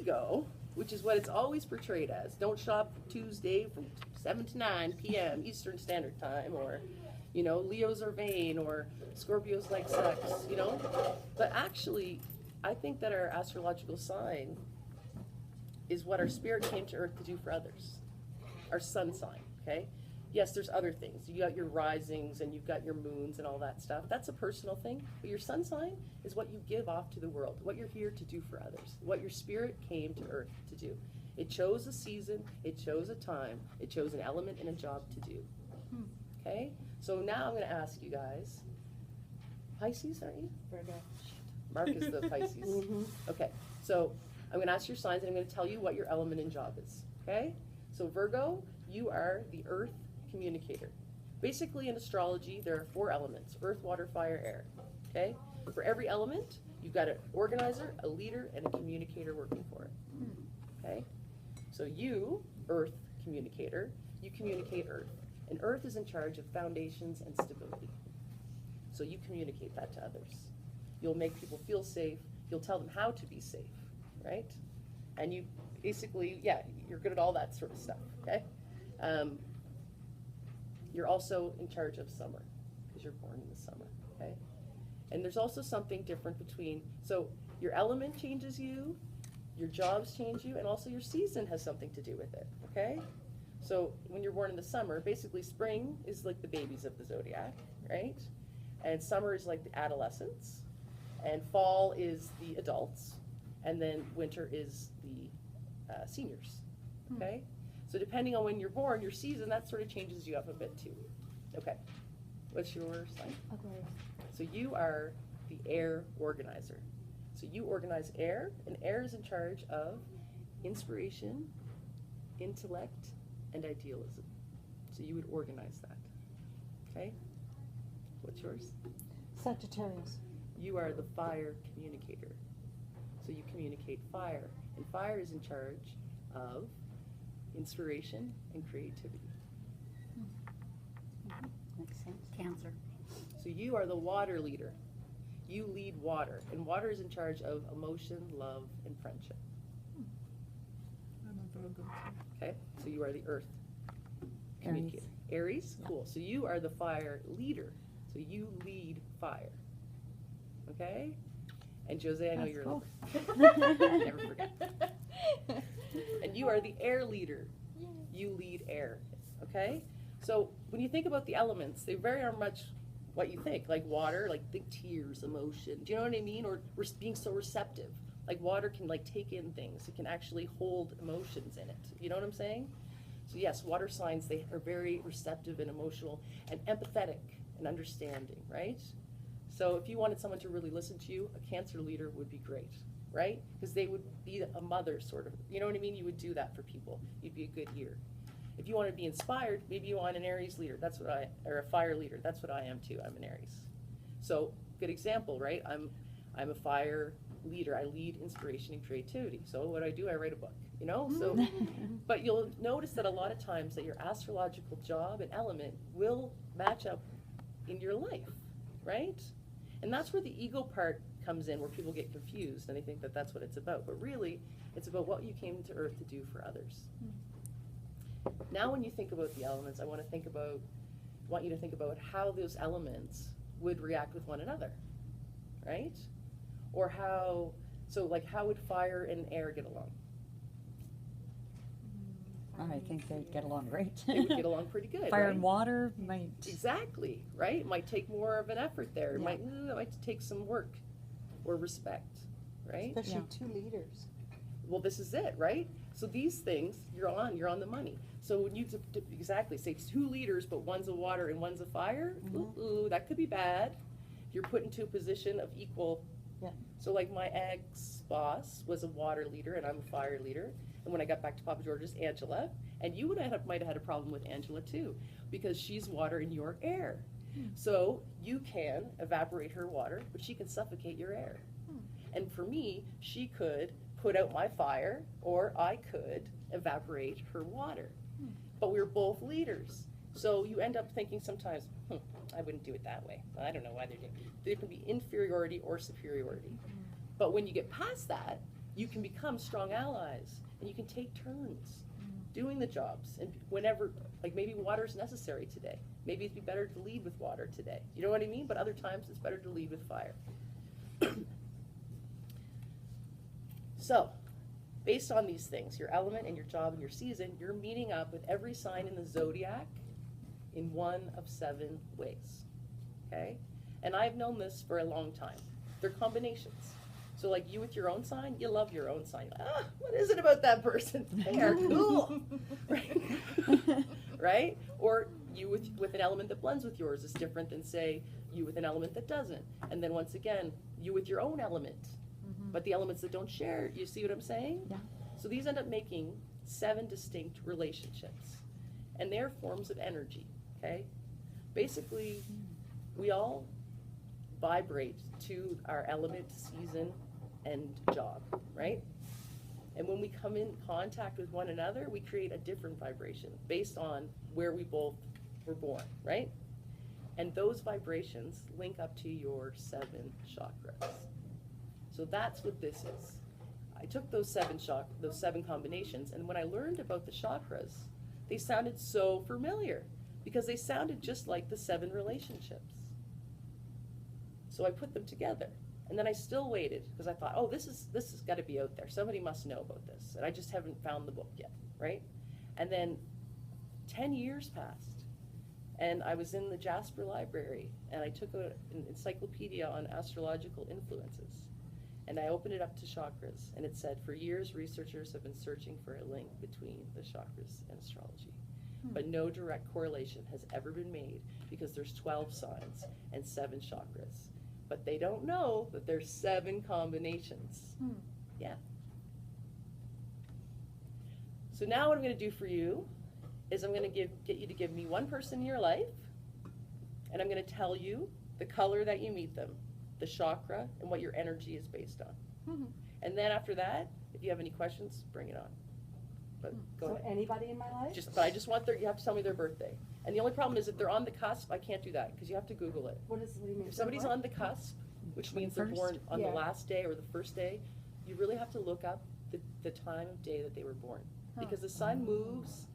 ego, which is what it's always portrayed as. Don't shop Tuesday from 7 to 9 p.m. Eastern Standard Time, or, you know, Leos are vain, or Scorpios like sex, you know. But actually, I think that our astrological sign is what our spirit came to Earth to do for others. Our sun sign, okay? Yes, there's other things. You got your risings and you've got your moons and all that stuff. That's a personal thing. But your sun sign is what you give off to the world, what you're here to do for others, what your spirit came to Earth to do. It chose a season, it chose a time, it chose an element and a job to do. Okay? So now I'm going to ask you guys, Pisces, aren't you? Virgo. Mark is the Pisces. Okay, so I'm going to ask your signs and I'm going to tell you what your element and job is. Okay? So Virgo, you are the Earth communicator. Basically in astrology, there are 4 elements: earth, water, fire, air. Okay? For every element, you've got an organizer, a leader, and a communicator working for it. Okay? So you, Earth communicator, you communicate Earth. And Earth is in charge of foundations and stability. So you communicate that to others. You'll make people feel safe. You'll tell them how to be safe, right? And you basically, yeah, you're good at all that sort of stuff, okay? You're also in charge of summer, because you're born in the summer, okay? And there's also something different between, so your element changes you, your jobs change you, and also your season has something to do with it, okay? So when you're born in the summer, basically spring is like the babies of the zodiac, right? And summer is like the adolescents, and fall is the adults, and then winter is the seniors, okay? So depending on when you're born, your season, that sort of changes you up a bit too. Okay, what's your sign? Aquarius. So you are the air organizer. So you organize air, and air is in charge of inspiration, intellect, and idealism. So you would organize that, okay? What's yours? Sagittarius. You are the fire communicator. So you communicate fire, and fire is in charge of inspiration and creativity. Makes sense. Cancer. So you are the water leader. You lead water, and water is in charge of emotion, love, and friendship. I'm a Virgo too. Okay, so you are the earth communicator. Aries, cool. So you are the fire leader. So you lead fire. Okay? And Jose, I know you're cool. never forget. And you are the air leader. You lead air. Okay? So when you think about the elements, they very are much what you think. Like water, like think tears, emotion. Do you know what I mean? Or we're being so receptive. Like water can like take in things. It can actually hold emotions in it. You know what I'm saying? So yes, water signs, they are very receptive and emotional and empathetic and understanding, right? So if you wanted someone to really listen to you, a Cancer leader would be great, right? Because they would be a mother, sort of. You know what I mean? You would do that for people. You'd be a good ear. If you want to be inspired, maybe you want an Aries leader. That's what or a fire leader. That's what I am too. I'm an Aries. So good example, right? I'm a fire leader. I lead inspiration and creativity. So what do? I write a book, you know? So, but you'll notice that a lot of times that your astrological job and element will match up in your life, right? And that's where the ego part comes in, where people get confused and they think that that's what it's about. But really, it's about what you came to Earth to do for others. Now when you think about the elements, I want you to think about how those elements would react with one another, right? Or how would fire and air get along? I think they'd get along great. They would get along pretty good. Fire right? and water might. Exactly, right? It might take more of an effort there. It Yeah. might take some work or respect, right? Especially two leaders. Well, this is it, right? So these things, you're on the money. So when you exactly say 2 leaders, but one's a water and one's a fire, ooh, that could be bad. If you're put into a position of equal. Yeah. So like my ex-boss was a water leader and I'm a fire leader. And when I got back to Papa George's, Angela, and you might have had a problem with Angela too, because she's water and you're air. So you can evaporate her water, but she can suffocate your air. And for me, she could put out my fire, or I could evaporate her water. But we're both leaders. So you end up thinking sometimes, I wouldn't do it that way. I don't know why they're doing it. There can be inferiority or superiority. But when you get past that, you can become strong allies, and you can take turns doing the jobs. And whenever, like maybe water's necessary today. Maybe it'd be better to lead with water today. You know what I mean? But other times it's better to lead with fire. So, based on these things, your element and your job and your season, you're meeting up with every sign in the zodiac in one of 7 ways. Okay? And I've known this for a long time. They're combinations. So like you with your own sign, you love your own sign. Ah, what is it about that person? They are cool. Right? Right? Or you with an element that blends with yours is different than, say, you with an element that doesn't. And then once again, you with your own element. But the elements that don't share, you see what I'm saying? Yeah. So these end up making 7 distinct relationships. And they're forms of energy, okay? Basically, we all vibrate to our element, season, and job, right? And when we come in contact with one another, we create a different vibration based on where we both were born, right? And those vibrations link up to your 7 chakras. So that's what this is. I took those 7 combinations, and when I learned about the chakras, they sounded so familiar because they sounded just like the 7 relationships. So I put them together, and then I still waited because I thought, oh, this has got to be out there. Somebody must know about this, and I just haven't found the book yet, right? And then 10 years passed, and I was in the Jasper library, and I took an encyclopedia on astrological influences. And I opened it up to chakras, and it said, for years, researchers have been searching for a link between the chakras and astrology. But no direct correlation has ever been made because there's 12 signs and 7 chakras. But they don't know that there's 7 combinations. Yeah. So now what I'm going to do for you is I'm going to get you to give me one person in your life, and I'm going to tell you the color that you meet them, the chakra, and what your energy is based on. And then after that, if you have any questions, bring it on. But go ahead. Anybody in my life? But I just want you have to tell me their birthday. And the only problem is if they're on the cusp, I can't do that because you have to Google it. What do you mean? If somebody's on the cusp, which means they're born on the last day or the first day, you really have to look up the time of day that they were born. Because the sun moves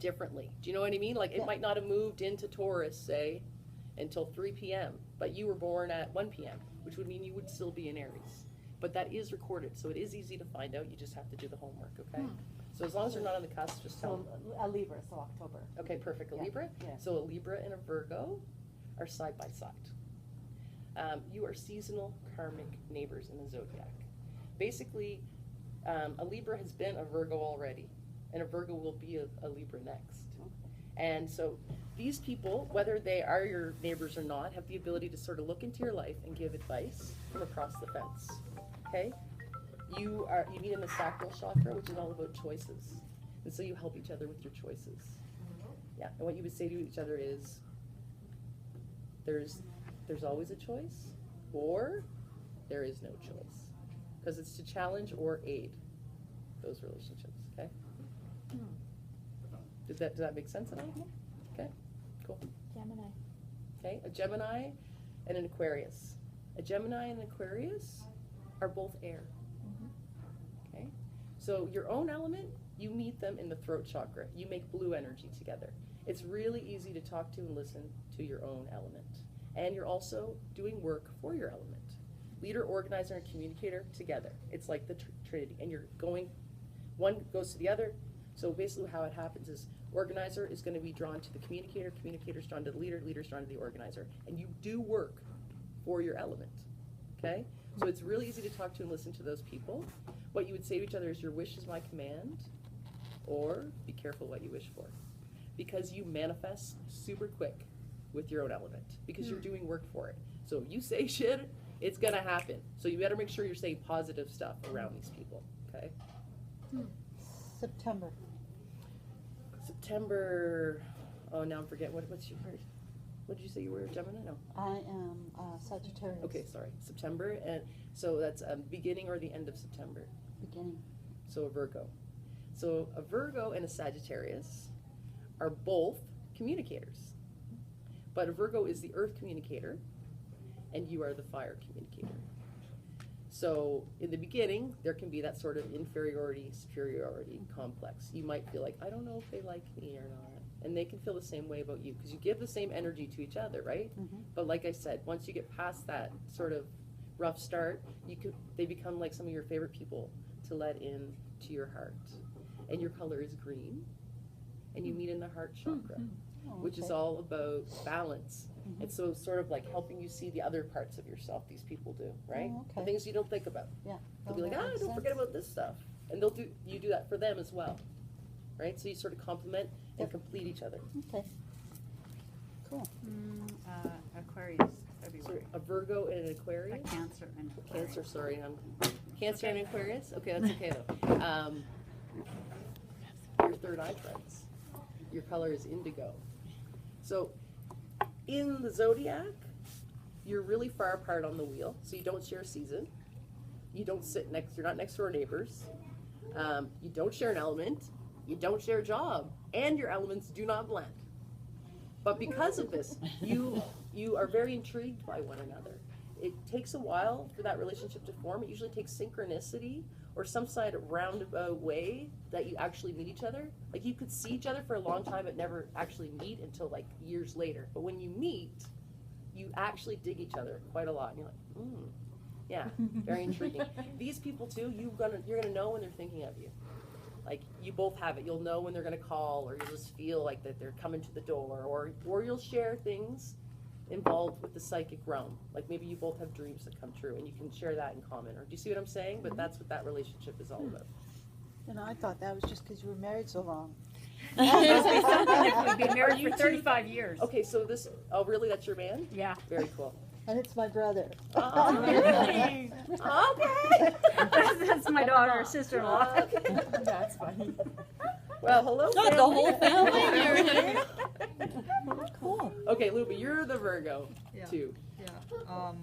differently. Do you know what I mean? Like it might not have moved into Taurus, say, until 3 p.m., but you were born at 1 p.m., which would mean you would still be in Aries. But that is recorded, so it is easy to find out. You just have to do the homework, okay? So as long as you're not on the cusp, just tell them. A Libra, so October. Okay, perfect. A Libra? Yeah. So a Libra and a Virgo are side by side. You are seasonal karmic neighbors in the zodiac. Basically, a Libra has been a Virgo already, and a Virgo will be a Libra next. And so these people, whether they are your neighbors or not, have the ability to sort of look into your life and give advice from across the fence. Okay? You meet in the sacral chakra, which is all about choices. And so you help each other with your choices. Yeah, and what you would say to each other is, there's always a choice, or there is no choice. Because it's to challenge or aid those relationships, okay? Does that make sense at all? Okay, cool. Gemini. Okay, a Gemini and an Aquarius. A Gemini and an Aquarius are both air. Okay, so your own element, you meet them in the throat chakra. You make blue energy together. It's really easy to talk to and listen to your own element. And you're also doing work for your element. Leader, organizer, and communicator together. It's like the Trinity. And you're going, one goes to the other. So basically how it happens is organizer is going to be drawn to the communicator, communicator's drawn to the leader, leader's drawn to the organizer. And you do work for your element, okay? So it's really easy to talk to and listen to those people. What you would say to each other is, your wish is my command, or be careful what you wish for. Because you manifest super quick with your own element, because you're doing work for it. So if you say shit, it's going to happen. So you better make sure you're saying positive stuff around these people, okay? September, oh, now I'm forgetting, what's your, what did you say you were, Gemini? No. I am Sagittarius. Okay, sorry, September, and so that's beginning or the end of September. Beginning. So a Virgo. So a Virgo and a Sagittarius are both communicators. But a Virgo is the earth communicator, and you are the fire communicator. So in the beginning, there can be that sort of inferiority, superiority complex. You might feel like, I don't know if they like me or not. And they can feel the same way about you because you give the same energy to each other, right? Mm-hmm. But like I said, once you get past that sort of rough start, they become like some of your favorite people to let in to your heart. And your color is green. And you meet in the heart chakra, which is all about balance. Mm-hmm. And so it's sort of like helping you see the other parts of yourself these people do, right? Oh, okay. The things you don't think about. Yeah. They'll be like, that makes don't forget sense. about this stuff. And you do that for them as well, right? So you sort of complement and complete each other. Okay. Cool. Aquarius, So February. a Virgo and an Aquarius? A Cancer and Aquarius. Cancer, sorry. Cancer and Aquarius? Okay, that's okay though. Your third eye friends. Your color is indigo. So in the zodiac, you're really far apart on the wheel, so you don't share a season. You don't you're not next door neighbors. You don't share an element. You don't share a job. And your elements do not blend. But because of this, you are very intrigued by one another. It takes a while for that relationship to form. It usually takes synchronicity or some side of roundabout way that you actually meet each other. Like you could see each other for a long time but never actually meet until like years later. But when you meet, you actually dig each other quite a lot. And you're like, yeah, very intriguing. These people too, you're gonna know when they're thinking of you. Like you both have it. You'll know when they're gonna call, or you'll just feel like that they're coming to the door, or you'll share things involved with the psychic realm. Like maybe you both have dreams that come true and you can share that in common. Or do you see what I'm saying? But that's what that relationship is all about. And I thought that was just because you were married so long. We've been married for 35 years. Okay, so really, that's your man? Yeah. Very cool. And it's my brother. Oh, really? Okay. That's my daughter, sister-in-law. Okay. That's funny. Well, hello, Not the whole family You're here. Cool. Okay, Luba, you're the Virgo, Yeah. too. Yeah,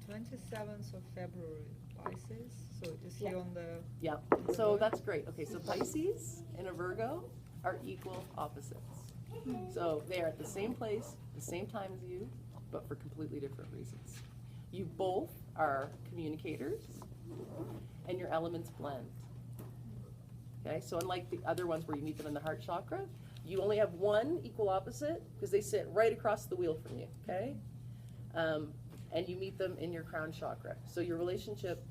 27th of February, Pisces, so it is here on the. Yeah, so that's great. Okay, so Pisces and a Virgo are equal opposites. So they are at the same place, the same time as you, but for completely different reasons. You both are communicators, and your elements blend. Okay, so unlike the other ones where you meet them in the heart chakra, you only have one equal opposite because they sit right across the wheel from you, okay? And you meet them in your crown chakra. So your relationship